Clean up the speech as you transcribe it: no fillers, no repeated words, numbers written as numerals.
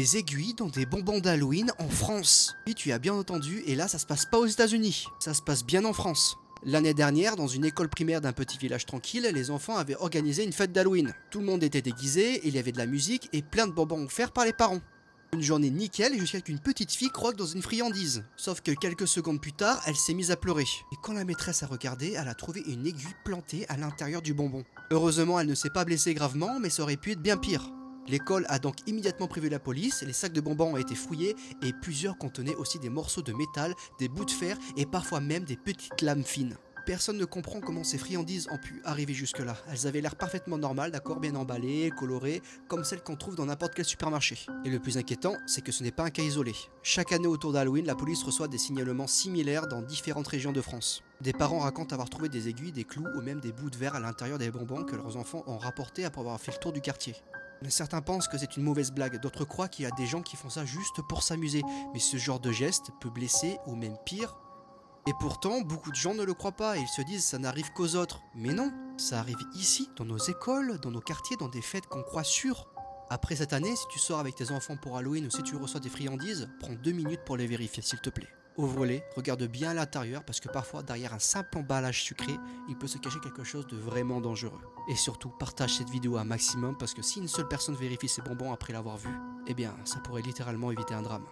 Des aiguilles dans des bonbons d'Halloween en France. Oui, tu as bien entendu, et là ça se passe pas aux États-Unis, ça se passe bien en France. L'année dernière, dans une école primaire d'un petit village tranquille, les enfants avaient organisé une fête d'Halloween. Tout le monde était déguisé, il y avait de la musique et plein de bonbons offerts par les parents. Une journée nickel jusqu'à qu'une petite fille croque dans une friandise. Sauf que quelques secondes plus tard, elle s'est mise à pleurer. Et quand la maîtresse a regardé, elle a trouvé une aiguille plantée à l'intérieur du bonbon. Heureusement, elle ne s'est pas blessée gravement, mais ça aurait pu être bien pire. L'école a donc immédiatement prévenu la police, les sacs de bonbons ont été fouillés et plusieurs contenaient aussi des morceaux de métal, des bouts de fer et parfois même des petites lames fines. Personne ne comprend comment ces friandises ont pu arriver jusque-là. Elles avaient l'air parfaitement normales, d'accord, bien emballées, colorées, comme celles qu'on trouve dans n'importe quel supermarché. Et le plus inquiétant, c'est que ce n'est pas un cas isolé. Chaque année autour d'Halloween, la police reçoit des signalements similaires dans différentes régions de France. Des parents racontent avoir trouvé des aiguilles, des clous ou même des bouts de verre à l'intérieur des bonbons que leurs enfants ont rapportés après avoir fait le tour du quartier. Certains pensent que c'est une mauvaise blague, d'autres croient qu'il y a des gens qui font ça juste pour s'amuser, mais ce genre de geste peut blesser ou même pire. Et pourtant, beaucoup de gens ne le croient pas et ils se disent ça n'arrive qu'aux autres. Mais non, ça arrive ici, dans nos écoles, dans nos quartiers, dans des fêtes qu'on croit sûres. Après cette année, si tu sors avec tes enfants pour Halloween ou si tu reçois des friandises, prends 2 minutes pour les vérifier s'il te plaît. Ouvre-les, regarde bien à l'intérieur parce que parfois derrière un simple emballage sucré, il peut se cacher quelque chose de vraiment dangereux. Et surtout, partage cette vidéo un maximum parce que si une seule personne vérifie ses bonbons après l'avoir vu, eh bien ça pourrait littéralement éviter un drame.